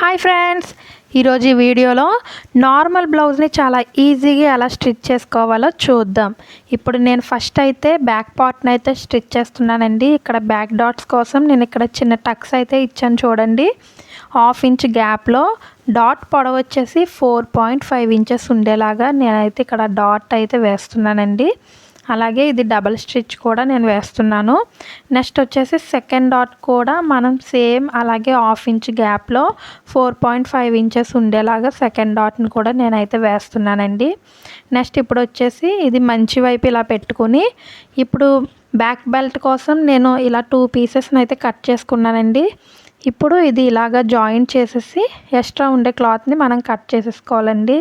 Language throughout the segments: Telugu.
హాయ్ ఫ్రెండ్స్, ఈరోజు ఈ వీడియోలో నార్మల్ బ్లౌజ్ని చాలా ఈజీగా ఎలా స్టిచ్ చేసుకోవాలో చూద్దాం. ఇప్పుడు నేను ఫస్ట్ అయితే బ్యాక్ పార్ట్ని అయితే స్టిచ్ చేస్తున్నానండి. ఇక్కడ బ్యాక్ డాట్స్ కోసం నేను ఇక్కడ చిన్న టక్స్ అయితే ఇచ్చాను చూడండి. 1/2 ఇంచ్ గ్యాప్లో డాట్ పొడవు వచ్చేసి 4.5 ఇంచెస్ ఉండేలాగా నేనైతే ఇక్కడ డాట్ అయితే వేస్తున్నానండి. అలాగే ఇది డబల్ స్టిచ్ కూడా నేను వేస్తున్నాను. నెక్స్ట్ వచ్చేసి సెకండ్ డాట్ కూడా మనం సేమ్ అలాగే 1/2 ఇంచ్ గ్యాప్లో 4.5 ఇంచెస్ ఉండేలాగా సెకండ్ డాట్ని కూడా నేనైతే వేస్తున్నానండి. నెక్స్ట్ ఇప్పుడు వచ్చేసి ఇది మంచి వైపు ఇలా పెట్టుకుని ఇప్పుడు బ్యాక్ బెల్ట్ కోసం నేను ఇలా 2 పీసెస్ని అయితే కట్ చేసుకున్నానండి. ఇప్పుడు ఇది ఇలాగా జాయింట్ చేసేసి ఎక్స్ట్రా ఉండే క్లాత్ని మనం కట్ చేసేసుకోవాలండి.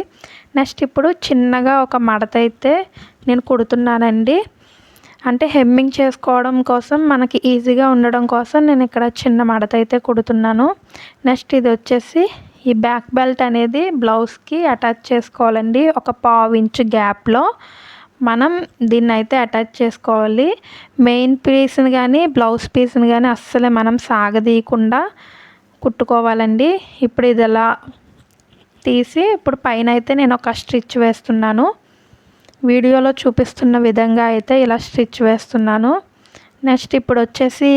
నెక్స్ట్ ఇప్పుడు చిన్నగా ఒక మడత అయితే నేను కుడుతున్నానండి. అంటే హెమ్మింగ్ చేసుకోవడం కోసం మనకి ఈజీగా ఉండడం కోసం నేను ఇక్కడ చిన్న మడత అయితే కుడుతున్నాను. నెక్స్ట్ ఇది వచ్చేసి ఈ బ్యాక్ బెల్ట్ అనేది బ్లౌజ్కి అటాచ్ చేసుకోవాలండి. ఒక 1/2 ఇంచ్ గ్యాప్లో మనం దీన్ని అయితే అటాచ్ చేసుకోవాలి. మెయిన్ పీస్ని కానీ బ్లౌజ్ పీస్ని కానీ అస్సలే మనం సాగదీయకుండా కుట్టుకోవాలండి. ఇప్పుడు ఇది ఎలా తీసి ఇప్పుడు పైన అయితే నేను ఒక స్టిచ్ వేస్తున్నాను. వీడియోలో చూపిస్తున్న విధంగా అయితే ఇలా స్టిచ్ వేస్తున్నాను. నెక్స్ట్ ఇప్పుడు వచ్చేసి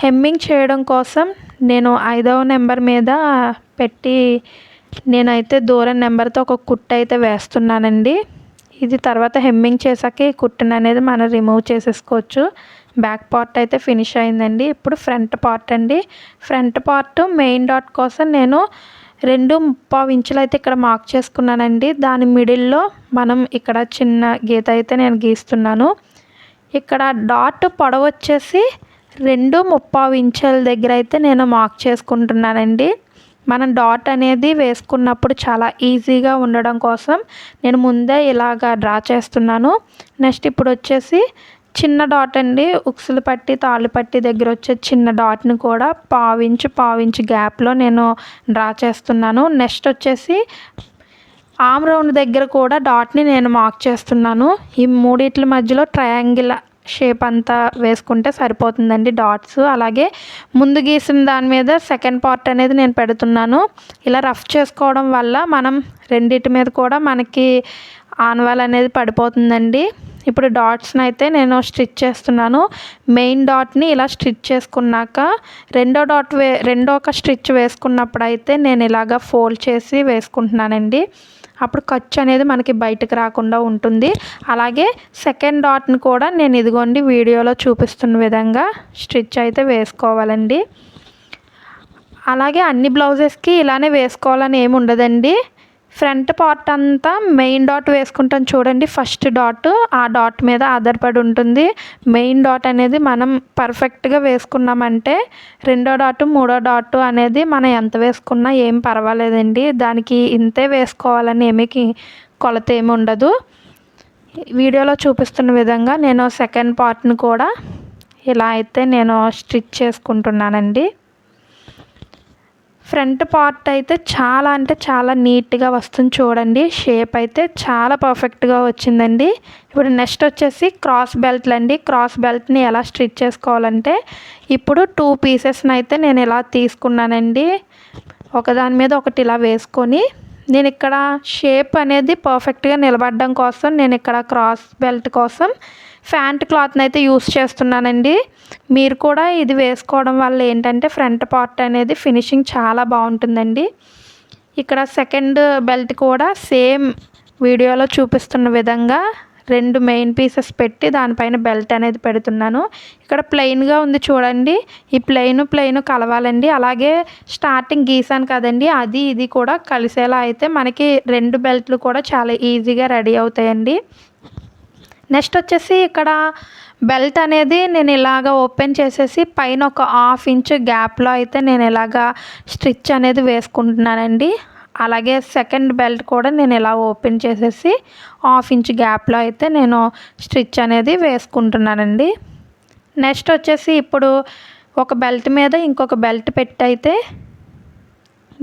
హెమ్మింగ్ చేయడం కోసం నేను 5వ నెంబర్ మీద పెట్టి నేనైతే దూరం నెంబర్తో ఒక కుట్టు అయితే వేస్తున్నానండి. ఇది తర్వాత హెమ్మింగ్ చేసాక ఈ కుట్టును అనేది మనం రిమూవ్ చేసేసుకోవచ్చు. బ్యాక్ పార్ట్ అయితే ఫినిష్ అయిందండి. ఇప్పుడు ఫ్రంట్ పార్ట్ అండి. ఫ్రంట్ పార్ట్ మెయిన్ డాట్ కోసం నేను 2.25 ఇంచులు అయితే ఇక్కడ మార్క్ చేసుకున్నానండి. దాని మిడిల్లో మనం ఇక్కడ చిన్న గీత అయితే నేను గీస్తున్నాను. ఇక్కడ డాట్ పొడవు వచ్చేసి 2.25 ఇంచుల దగ్గర అయితే నేను మార్క్ చేసుకుంటున్నానండి. మనం డాట్ అనేది వేసుకున్నప్పుడు చాలా ఈజీగా ఉండడం కోసం నేను ముందే ఇలాగా డ్రా చేస్తున్నాను. నెక్స్ట్ ఇప్పుడు వచ్చేసి చిన్న డాట్ అండి, ఉక్సులు పట్టి తాళ్ళు పట్టి దగ్గర వచ్చే చిన్న డాట్ని కూడా 1/2 ఇంచ్ గ్యాప్లో నేను డ్రా చేస్తున్నాను. నెక్స్ట్ వచ్చేసి ఆర్మ్ రౌండ్ దగ్గర కూడా డాట్ని నేను మార్క్ చేస్తున్నాను. ఈ మూడిట్ల మధ్యలో ట్రయాంగిల్ షేప్ అంతా వేసుకుంటే సరిపోతుందండి డాట్స్. అలాగే ముందు గీసిన దాని మీద సెకండ్ పార్ట్ అనేది నేను పెడుతున్నాను. ఇలా రఫ్ చేసుకోవడం వల్ల మనం రెండిటి మీద కూడా మనకి ఆనవాల్ అనేది పడిపోతుందండి. ఇప్పుడు డాట్స్ని అయితే నేను స్టిచ్ చేస్తున్నాను. మెయిన్ డాట్ని ఇలా స్టిచ్ చేసుకున్నాక రెండో ఒక స్టిచ్ వేసుకున్నప్పుడు అయితే నేను ఇలాగ ఫోల్డ్ చేసి వేసుకుంటున్నానండి. అప్పుడు ఖర్చు అనేది మనకి బయటకు రాకుండా ఉంటుంది. అలాగే సెకండ్ డాట్ని కూడా నేను ఇదిగోండి వీడియోలో చూపిస్తున్న విధంగా స్టిచ్ అయితే వేసుకోవాలండి. అలాగే అన్ని బ్లౌజెస్కి ఇలానే వేసుకోవాలని ఏమి ఉండదండి. ఫ్రంట్ పార్ట్ అంతా మెయిన్ డాట్ వేసుకుంటాం చూడండి. ఫస్ట్ డాట్ ఆ డాట్ మీద ఆధారపడి ఉంటుంది. మెయిన్ డాట్ అనేది మనం పర్ఫెక్ట్గా వేసుకున్నామంటే రెండో డాట్ మూడో డాట్ అనేది మనం ఎంత వేసుకున్నా ఏం పర్వాలేదండి. దానికి ఇంతే వేసుకోవాలని ఏమీ కొలత ఏమి ఉండదు. వీడియోలో చూపిస్తున్న విధంగా నేను సెకండ్ పార్ట్ని కూడా ఇలా అయితే నేను స్టిచ్ చేసుకుంటున్నానండి. ఫ్రంట్ పార్ట్ అయితే చాలా అంటే చాలా నీట్గా వస్తుంది చూడండి. షేప్ అయితే చాలా పర్ఫెక్ట్గా వచ్చిందండి. ఇప్పుడు నెక్స్ట్ వచ్చేసి క్రాస్ బెల్ట్లు అండి. క్రాస్ బెల్ట్ని ఎలా స్టిచ్ చేసుకోవాలంటే ఇప్పుడు 2 పీసెస్ని అయితే నేను ఇలా తీసుకున్నానండి. ఒకదాని మీద ఒకటి ఇలా వేసుకొని నేను ఇక్కడ షేప్ అనేది పర్ఫెక్ట్గా నిలబడడం కోసం నేను ఇక్కడ క్రాస్ బెల్ట్ కోసం ఫ్యాంట్ క్లాత్ని అయితే యూస్ చేస్తున్నానండి. మీరు కూడా ఇది వేసుకోవడం వల్ల ఏంటంటే ఫ్రంట్ పార్ట్ అనేది ఫినిషింగ్ చాలా బాగుంటుందండి. ఇక్కడ సెకండ్ బెల్ట్ కూడా సేమ్ వీడియోలో చూపిస్తున్న విధంగా 2 మెయిన్ పీసెస్ పెట్టి దానిపైన బెల్ట్ అనేది పెడుతున్నాను. ఇక్కడ ప్లెయిన్గా ఉంది చూడండి. ఈ ప్లెయిన్ కలవాలండి. అలాగే స్టార్టింగ్ గీసాను కదండి, అది ఇది కూడా కలిసేలా అయితే మనకి 2 బెల్ట్లు కూడా చాలా ఈజీగా రెడీ అవుతాయండి. నెక్స్ట్ వచ్చేసి ఇక్కడ బెల్ట్ అనేది నేను ఇలాగ ఓపెన్ చేసేసి పైన ఒక 1/2 ఇంచ్ గ్యాప్లో అయితే నేను ఇలాగ స్టిచ్ అనేది వేసుకుంటున్నానండి. అలాగే సెకండ్ బెల్ట్ కూడా నేను ఇలా ఓపెన్ చేసేసి 1/2 ఇంచ్ గ్యాప్లో అయితే నేను స్టిచ్ అనేది వేసుకుంటున్నానండి. నెక్స్ట్ వచ్చేసి ఇప్పుడు ఒక బెల్ట్ మీద ఇంకొక బెల్ట్ పెట్టి అయితే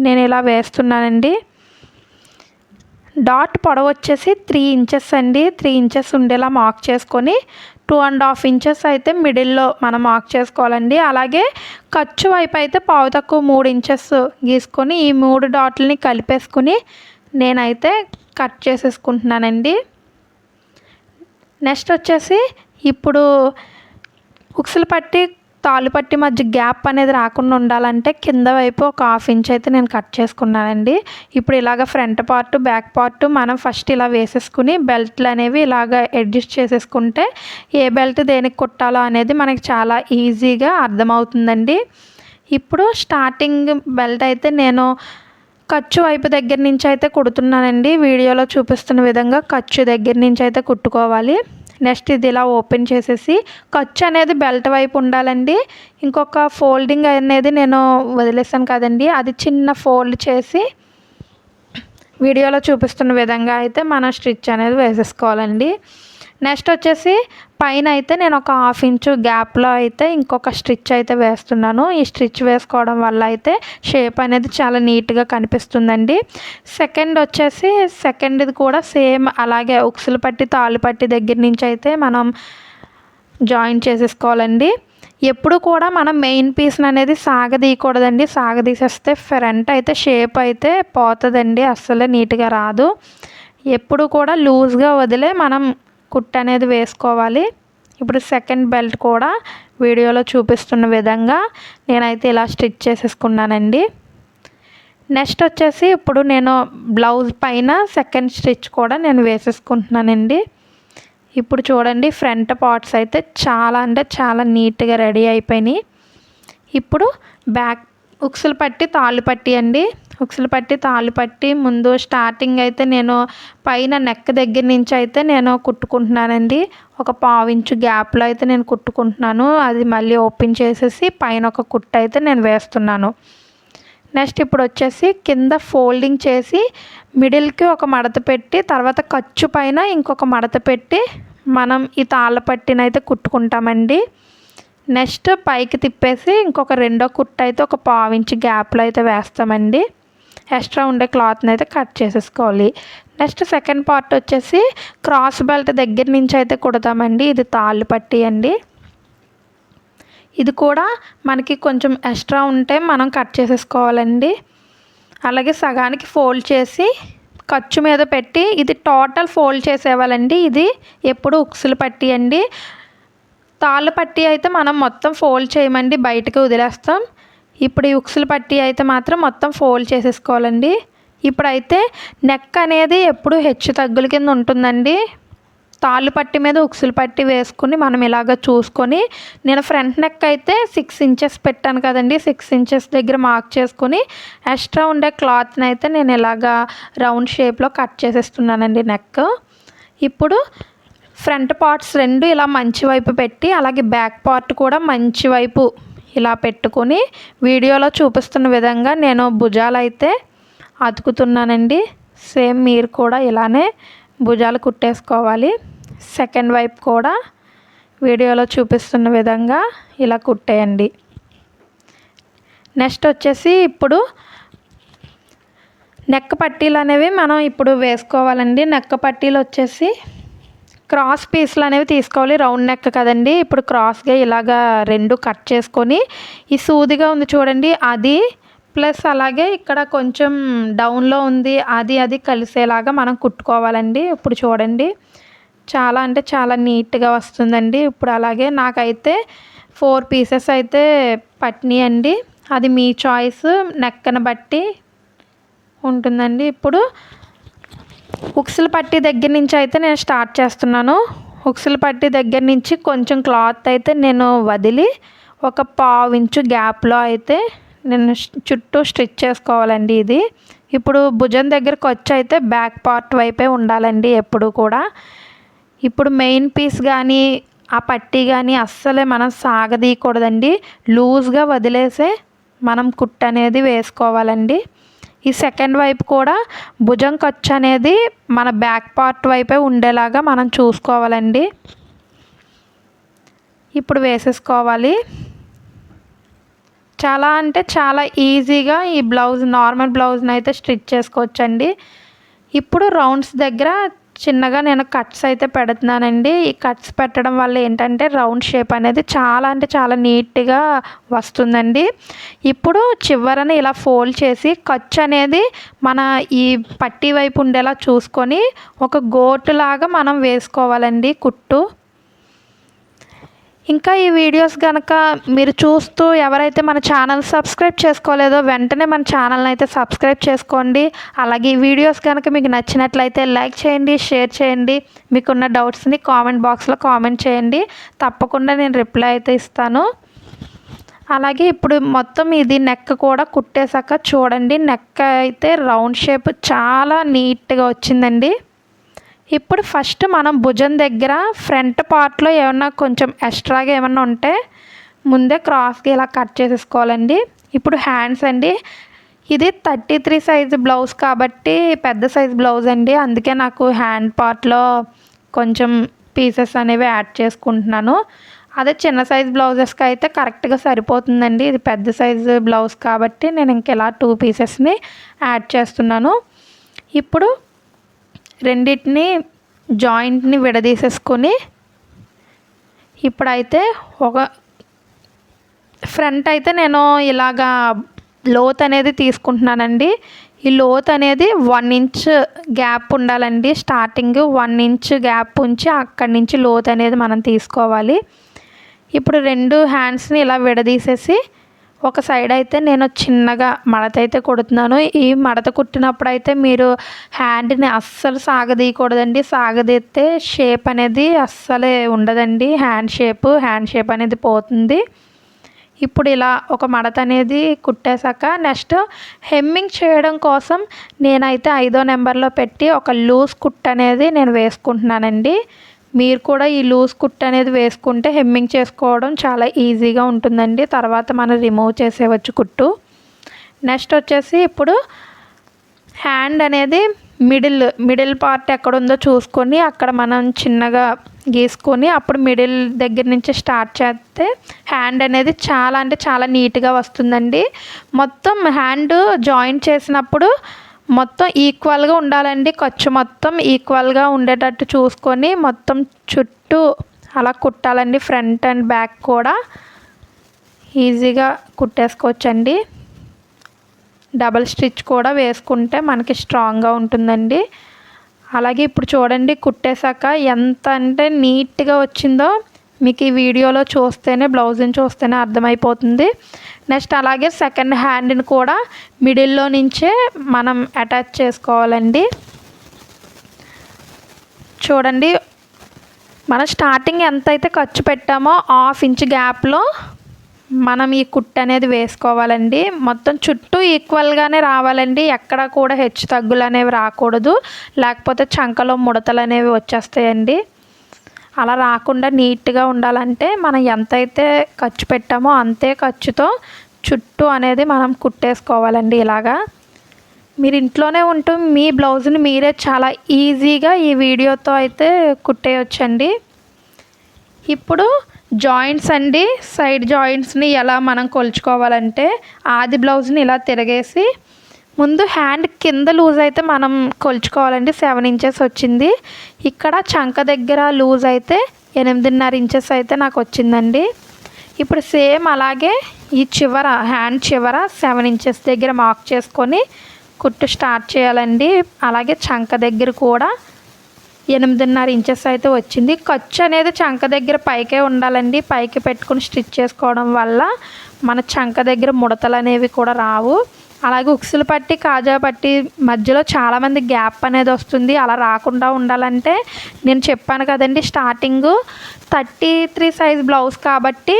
నేను ఇలా వేస్తున్నానండి. డాట్ పొడవు వచ్చేసి 3 ఇంచెస్ అండి. 3 ఇంచెస్ ఉండేలా మార్క్ చేసుకొని 2.5 ఇంచెస్ అయితే మిడిల్లో మనం మార్క్ చేసుకోవాలండి. అలాగే ఖర్చు వైపు అయితే పావు తక్కువ 3 ఇంచెస్ గీసుకొని ఈ 3 డాట్లని కలిపేసుకుని నేనైతే కట్ చేసేసుకుంటున్నానండి. నెక్స్ట్ వచ్చేసి ఇప్పుడు ఉక్సులు పట్టి తాళ్ళు పట్టి మధ్య గ్యాప్ అనేది రాకుండా ఉండాలంటే కింద వైపు ఒక 1/2 ఇంచ్ అయితే నేను కట్ చేసుకున్నానండి. ఇప్పుడు ఇలాగ ఫ్రంట్ పార్ట్ బ్యాక్ పార్ట్ మనం ఫస్ట్ ఇలా వేసేసుకుని బెల్ట్లు అనేవి ఇలాగ అడ్జస్ట్ చేసేసుకుంటే ఏ బెల్ట్ దేనికి కుట్టాలో అనేది మనకి చాలా ఈజీగా అర్థమవుతుందండి. ఇప్పుడు స్టార్టింగ్ బెల్ట్ అయితే నేను ఖర్చు వైపు దగ్గర నుంచి అయితే కుడుతున్నానండి. వీడియోలో చూపిస్తున్న విధంగా ఖర్చు దగ్గర నుంచి అయితే కుట్టుకోవాలి. నెక్స్ట్ ఇది ఇలా ఓపెన్ చేసేసి ఖర్చు అనేది బెల్ట్ వైపు ఉండాలండి. ఇంకొక ఫోల్డింగ్ అనేది నేను వదిలేసాను కదండి, అది చిన్న ఫోల్డ్ చేసి వీడియోలో చూపిస్తున్న విధంగా అయితే మనం స్టిచ్ అనేది వేసేసుకోవాలండి. నెక్స్ట్ వచ్చేసి పైన అయితే నేను ఒక 1/2 ఇంచు గ్యాప్లో అయితే ఇంకొక స్టిచ్ అయితే వేస్తున్నాను. ఈ స్టిచ్ వేసుకోవడం వల్ల అయితే షేప్ అనేది చాలా నీట్గా కనిపిస్తుందండి. సెకండ్ది కూడా సేమ్ అలాగే ఉక్సులు పట్టి తాళ్ళు పట్టి దగ్గర నుంచి అయితే మనం జాయిన్ చేసేసుకోవాలండి. ఎప్పుడు కూడా మనం మెయిన్ పీస్ని అనేది సాగదీయకూడదండి. సాగదీసేస్తే ఫ్రంట్ అయితే షేప్ అయితే పోతుందండి, అస్సలు నీట్గా రాదు. ఎప్పుడు కూడా లూజ్గా వదిలే మనం కుట్టు అనేది వేసుకోవాలి. ఇప్పుడు సెకండ్ బెల్ట్ కూడా వీడియోలో చూపిస్తున్న విధంగా నేనైతే ఇలా స్టిచ్ చేసేసుకున్నానండి. నెక్స్ట్ వచ్చేసి ఇప్పుడు నేను బ్లౌజ్ పైన సెకండ్ స్టిచ్ కూడా నేను వేసేసుకుంటున్నానండి. ఇప్పుడు చూడండి ఫ్రంట్ పార్ట్స్ అయితే చాలా అంటే చాలా నీట్గా రెడీ అయిపోయినాయి. ఇప్పుడు బ్యాక్ ఉక్సులు పట్టి తాళ్ళు పట్టి అండి. ఉక్సులు పట్టి తాళ్ళు పట్టి ముందు స్టార్టింగ్ అయితే నేను పైన నెక్ దగ్గర నుంచి అయితే నేను కుట్టుకుంటున్నానండి. ఒక 1/2 ఇంచు గ్యాప్లో అయితే నేను కుట్టుకుంటున్నాను. అది మళ్ళీ ఓపెన్ చేసేసి పైన ఒక కుట్టు అయితే నేను వేస్తున్నాను. నెక్స్ట్ ఇప్పుడు వచ్చేసి కింద ఫోల్డింగ్ చేసి మిడిల్కి ఒక మడత పెట్టి తర్వాత ఖర్చు పైన ఇంకొక మడత పెట్టి మనం ఈ తాళ్ళ పట్టినైతే కుట్టుకుంటామండి. నెక్స్ట్ పైకి తిప్పేసి ఇంకొక రెండో కుట్టు అయితే ఒక 1/2 ఇంచు గ్యాప్లో అయితే వేస్తామండి. ఎక్స్ట్రా ఉండే క్లాత్ని అయితే కట్ చేసేసుకోవాలి. నెక్స్ట్ సెకండ్ పార్ట్ వచ్చేసి క్రాస్ బెల్ట్ దగ్గర నుంచి అయితే కుడతామండి. ఇది తాళ్ళు పట్టి అండి. ఇది కూడా మనకి కొంచెం ఎక్స్ట్రా ఉంటే మనం కట్ చేసేసుకోవాలండి. అలాగే సగానికి ఫోల్డ్ చేసి ఖర్చు మీద పెట్టి ఇది టోటల్ ఫోల్డ్ చేసేవాళ్ళండి. ఇది ఎప్పుడు ఉక్సులు పట్టి అండి. తాళ్ళు పట్టి అయితే మనం మొత్తం ఫోల్డ్ చేయమండి, బయటకు వదిలేస్తాం. ఇప్పుడు ఈ ఉక్సులు పట్టి అయితే మాత్రం మొత్తం ఫోల్డ్ చేసేసుకోవాలండి. ఇప్పుడైతే నెక్ అనేది ఎప్పుడు హెచ్చు తగ్గుల కింద ఉంటుందండి. తాళ్ళు పట్టి మీద ఉక్సులు పట్టి వేసుకుని మనం ఇలాగ చూసుకొని నేను ఫ్రంట్ నెక్ అయితే 6 ఇంచెస్ పెట్టాను కదండి. 6 ఇంచెస్ దగ్గర మార్క్ చేసుకొని ఎక్స్ట్రా ఉండే క్లాత్ని అయితే నేను ఇలాగా రౌండ్ షేప్లో కట్ చేసేస్తున్నానండి నెక్. ఇప్పుడు ఫ్రంట్ పార్ట్స్ రెండు ఇలా మంచి వైపు పెట్టి అలాగే బ్యాక్ పార్ట్ కూడా మంచి వైపు ఇలా పెట్టుకొని వీడియోలో చూపిస్తున్న విధంగా నేను భుజాలు అయితే అతుకుతున్నానండి. సేమ్ మీరు కూడా ఇలానే భుజాలు కుట్టేసుకోవాలి. సెకండ్ వైపు కూడా వీడియోలో చూపిస్తున్న విధంగా ఇలా కుట్టేయండి. నెక్స్ట్ వచ్చేసి ఇప్పుడు నెక్ పట్టీలు అనేవి మనం ఇప్పుడు వేసుకోవాలండి. నెక్ పట్టీలు వచ్చేసి క్రాస్ పీస్లు అనేవి తీసుకోవాలి. రౌండ్ నెక్ కదండి. ఇప్పుడు క్రాస్గా ఇలాగా రెండు కట్ చేసుకొని ఈ సూదిగా ఉంది చూడండి, అది ప్లస్ అలాగే ఇక్కడ కొంచెం డౌన్లో ఉంది అది కలిసేలాగా మనం కుట్టుకోవాలండి. ఇప్పుడు చూడండి చాలా అంటే చాలా నీట్గా వస్తుందండి. ఇప్పుడు అలాగే నాకైతే 4 పీసెస్ అయితే పట్టినాయి అండి. అది మీ చాయిస్, నెక్కను బట్టి ఉంటుందండి. ఇప్పుడు ఉక్సులు పట్టి దగ్గర నుంచి అయితే నేను స్టార్ట్ చేస్తున్నాను. ఉక్సులు పట్టి దగ్గర నుంచి కొంచెం క్లాత్ అయితే నేను వదిలి ఒక 1/2 ఇంచు గ్యాప్లో అయితే నేను చుట్టూ స్టిచ్ చేసుకోవాలండి. ఇది ఇప్పుడు భుజం దగ్గరకు వచ్చి అయితే బ్యాక్ పార్ట్ వైపే ఉండాలండి ఎప్పుడు కూడా. ఇప్పుడు మెయిన్ పీస్ కానీ ఆ పట్టీ కానీ అస్సలే మనం సాగదీయకూడదండి. లూజ్గా వదిలేసే మనం కుట్టు అనేది వేసుకోవాలండి. ఈ సెకండ్ వైపు కూడా భుజం ఖర్చు అనేది మన బ్యాక్ పార్ట్ వైపే ఉండేలాగా మనం చూసుకోవాలండి. ఇప్పుడు వేసేసుకోవాలి. చాలా అంటే చాలా ఈజీగా ఈ బ్లౌజ్ నార్మల్ బ్లౌజ్ని అయితే స్టిచ్ చేసుకోవచ్చండి. ఇప్పుడు రౌండ్స్ దగ్గర చిన్నగా నేను కట్స్ అయితే పెడుతున్నానండి. ఈ కట్స్ పెట్టడం వల్ల ఏంటంటే రౌండ్ షేప్ అనేది చాలా అంటే చాలా నీట్గా వస్తుందండి. ఇప్పుడు చివరన ఇలా ఫోల్డ్ చేసి ఖర్చు అనేది మన ఈ పట్టీ వైపు ఉండేలా చూసుకొని ఒక గోటులాగా మనం వేసుకోవాలండి కుట్టు. ఇంకా ఈ వీడియోస్ కనుక మీరు చూస్తూ ఎవరైతే మన ఛానల్ సబ్స్క్రైబ్ చేసుకోలేదో వెంటనే మన ఛానల్ని అయితే సబ్స్క్రైబ్ చేసుకోండి. అలాగే ఈ వీడియోస్ కనుక మీకు నచ్చినట్లయితే లైక్ చేయండి, షేర్ చేయండి. మీకున్న డౌట్స్ని కామెంట్ బాక్స్లో కామెంట్ చేయండి, తప్పకుండా నేను రిప్లై అయితే ఇస్తాను. అలాగే ఇప్పుడు మొత్తం ఇది నెక్ కూడా కుట్టేశాక చూడండి, నెక్ అయితే రౌండ్ షేప్ చాలా నీట్గా వచ్చిందండి. ఇప్పుడు ఫస్ట్ మనం భుజం దగ్గర ఫ్రంట్ పార్ట్లో ఏమన్నా కొంచెం ఎక్స్ట్రాగా ఏమన్నా ఉంటే ముందే క్రాస్గా ఇలా కట్ చేసేసుకోవాలండి. ఇప్పుడు హ్యాండ్స్ అండి, ఇది 33 సైజు బ్లౌజ్ కాబట్టి పెద్ద సైజు బ్లౌజ్ అండి, అందుకే నాకు హ్యాండ్ పార్ట్లో కొంచెం పీసెస్ అనేవి యాడ్ చేసుకుంటున్నాను. అదే చిన్న సైజు బ్లౌజెస్కి అయితే కరెక్ట్గా సరిపోతుందండి. ఇది పెద్ద సైజు బ్లౌజ్ కాబట్టి నేను ఇంక ఇలా 2 పీసెస్ని యాడ్ చేస్తున్నాను. ఇప్పుడు రెండింటిని జాయింట్ని విడదీసేసుకొని ఇప్పుడైతే ఒక ఫ్రంట్ అయితే నేను ఇలాగా లోత్ అనేది తీసుకుంటున్నానండి. ఈ లోత్ అనేది 1 ఇంచ్ గ్యాప్ ఉండాలండి. స్టార్టింగ్ 1 ఇంచ్ గ్యాప్ ఉంచి అక్కడి నుంచి లోత్ అనేది మనం తీసుకోవాలి. ఇప్పుడు 2 హ్యాండ్స్ని ఇలా విడదీసేసి ఒక సైడ్ అయితే నేను చిన్నగా మడత అయితే కుడుతున్నాను. ఈ మడత కుట్టినప్పుడు అయితే మీరు హ్యాండ్ని అస్సలు సాగదీయకూడదండి. సాగదీస్తే షేప్ అనేది అస్సలే ఉండదండి. హ్యాండ్ షేప్ అనేది పోతుంది. ఇప్పుడు ఇలా ఒక మడత అనేది కుట్టేశాక నెక్స్ట్ హెమ్మింగ్ చేయడం కోసం నేనైతే 5వ నెంబర్లో పెట్టి ఒక లూజ్ కుట్ అనేది నేను వేసుకుంటున్నానండి. మీరు కూడా ఈ లూజ్ కుట్ అనేది వేసుకుంటే హెమ్మింగ్ చేసుకోవడం చాలా ఈజీగా ఉంటుందండి. తర్వాత మనం రిమూవ్ చేసేవచ్చు కుట్టు. నెక్స్ట్ వచ్చేసి ఇప్పుడు హ్యాండ్ అనేది మిడిల్ పార్ట్ ఎక్కడ ఉందో చూసుకొని అక్కడ మనం చిన్నగా గీసుకొని అప్పుడు మిడిల్ దగ్గర నుంచి స్టార్ట్ చేస్తే హ్యాండ్ అనేది చాలా అంటే చాలా నీట్గా వస్తుందండి. మొత్తం హ్యాండ్ జాయింట్ చేసినప్పుడు మొత్తం ఈక్వల్గా ఉండాలండి. ఖర్చు మొత్తం ఈక్వల్గా ఉండేటట్టు చూసుకొని మొత్తం చుట్టూ అలా కుట్టాలండి. ఫ్రంట్ అండ్ బ్యాక్ కూడా ఈజీగా కుట్టేసుకోవచ్చండి. డబల్ స్టిచ్ కూడా వేసుకుంటే మనకి స్ట్రాంగ్గా ఉంటుందండి. అలాగే ఇప్పుడు చూడండి, కుట్టేశాక ఎంత అంటే నీట్గా వచ్చిందో మీకు ఈ వీడియోలో చూస్తేనే, బ్లౌజ్ని చూస్తేనే అర్థమైపోతుంది. నెక్స్ట్ అలాగే సెకండ్ హ్యాండ్ని కూడా మిడిల్లో నుంచే మనం అటాచ్ చేసుకోవాలండి. చూడండి, మనం స్టార్టింగ్ ఎంతైతే ఖర్చు పెట్టామో 1/2 ఇంచ్ గ్యాప్లో మనం ఈ కుట్టు అనేది వేసుకోవాలండి. మొత్తం చుట్టూ ఈక్వల్గానే రావాలండి. ఎక్కడ కూడా హెచ్చు తగ్గులు అనేవి రాకూడదు, లేకపోతే చంకలో ముడతలు అనేవి వచ్చేస్తాయండి. అలా రాకుండా నీట్గా ఉండాలంటే మనం ఎంతైతే ఖర్చు పెట్టామో అంతే ఖర్చుతో చుట్టూ అనేది మనం కుట్టేసుకోవాలండి. ఇలాగా మీరు ఇంట్లోనే ఉంటూ మీ బ్లౌజ్ని మీరే చాలా ఈజీగా ఈ వీడియోతో అయితే కుట్టేయొచ్చండి. ఇప్పుడు జాయింట్స్ అండి, సైడ్ జాయింట్స్ని ఎలా మనం కొలుచుకోవాలంటే ఆది బ్లౌజ్ని ఇలా తిరగేసి ముందు హ్యాండ్ కింద లూజ్ అయితే మనం కొలుచుకోవాలండి. 7 ఇంచెస్ వచ్చింది. ఇక్కడ చంక దగ్గర లూజ్ అయితే 8.5 ఇంచెస్ అయితే నాకు వచ్చిందండి. ఇప్పుడు సేమ్ అలాగే ఈ చివర హ్యాండ్ చివర 7 ఇంచెస్ దగ్గర మార్క్ చేసుకొని కుట్టు స్టార్ట్ చేయాలండి. అలాగే చంక దగ్గర కూడా 8.5 ఇంచెస్ అయితే వచ్చింది. ఖర్చు అనేది చంక దగ్గర పైకే ఉండాలండి. పైకి పెట్టుకుని స్టిచ్ చేసుకోవడం వల్ల మన చంక దగ్గర ముడతలు అనేవి కూడా రావు. అలాగే ఉక్సులు పట్టి కాజా పట్టి మధ్యలో చాలామంది గ్యాప్ అనేది వస్తుంది. అలా రాకుండా ఉండాలంటే నేను చెప్పాను కదండి, స్టార్టింగ్ 33 సైజ్ బ్లౌజ్ కాబట్టి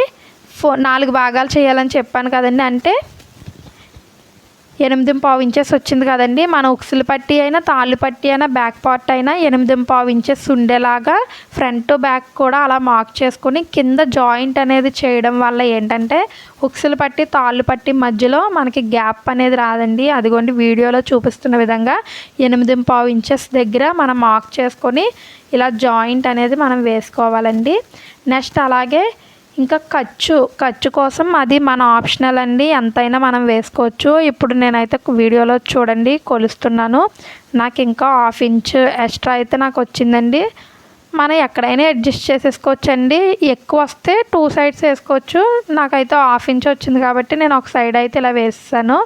4 భాగాలు చేయాలని చెప్పాను కదండి. అంటే 8.5 ఇంచెస్ వచ్చింది కదండి. మన ఉక్సులు పట్టి అయినా తాళ్ళు పట్టి అయినా బ్యాక్ పార్ట్ అయినా 8.5 ఇంచెస్ ఉండేలాగా ఫ్రంట్ బ్యాక్ కూడా అలా మార్క్ చేసుకొని కింద జాయింట్ అనేది చేయడం వల్ల ఏంటంటే ఉక్సులు పట్టి తాళ్ళు పట్టి మధ్యలో మనకి గ్యాప్ అనేది రాదండి. అదిగోండి వీడియోలో చూపిస్తున్న విధంగా 8.5 ఇంచెస్ దగ్గర మనం మార్క్ చేసుకొని ఇలా జాయింట్ అనేది మనం వేసుకోవాలండి. నెక్స్ట్ అలాగే ఇంకా ఖర్చు కోసం అది మన ఆప్షనల్ అండి, ఎంతైనా మనం వేసుకోవచ్చు. ఇప్పుడు నేనైతే వీడియోలో చూడండి కొలుస్తున్నాను. నాకు ఇంకా 1/2 ఇంచు ఎక్స్ట్రా అయితే నాకు వచ్చిందండి. మనం ఎక్కడైనా అడ్జస్ట్ చేసేసుకోవచ్చండి. ఎక్కువ వస్తే 2 సైడ్స్ వేసుకోవచ్చు. నాకైతే 1/2 ఇంచ్ వచ్చింది కాబట్టి నేను ఒక సైడ్ అయితే ఇలా వేస్తాను.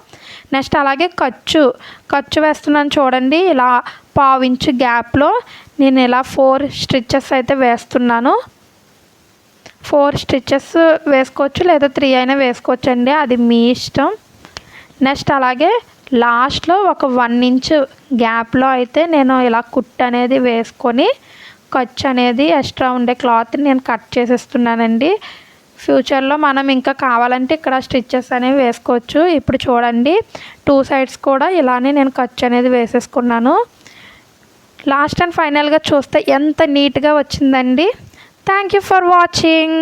నెక్స్ట్ అలాగే ఖర్చు వేస్తున్నాను చూడండి. ఇలా 1/2 ఇంచు గ్యాప్లో నేను ఇలా 4 స్టిచ్చెస్ అయితే వేస్తున్నాను. 4 స్టిచ్చెస్ వేసుకోవచ్చు లేదా 3 అయినా వేసుకోవచ్చండి, అది మీ ఇష్టం. నెక్స్ట్ అలాగే లాస్ట్లో ఒక 1 ఇంచ్ గ్యాప్లో అయితే నేను ఇలా కుట్టు అనేది వేసుకొని ఖర్చు అనేది ఎక్స్ట్రా ఉండే క్లాత్ నేను కట్ చేసేస్తున్నానండి. ఫ్యూచర్లో మనం ఇంకా కావాలంటే ఇక్కడ స్టిచ్చెస్ అనేవి వేసుకోవచ్చు. ఇప్పుడు చూడండి 2 సైడ్స్ కూడా ఇలానే నేను ఖర్చు అనేది వేసేసుకున్నాను. లాస్ట్ అండ్ ఫైనల్గా చూస్తే ఎంత నీట్గా వచ్చిందండి. Thank you for watching.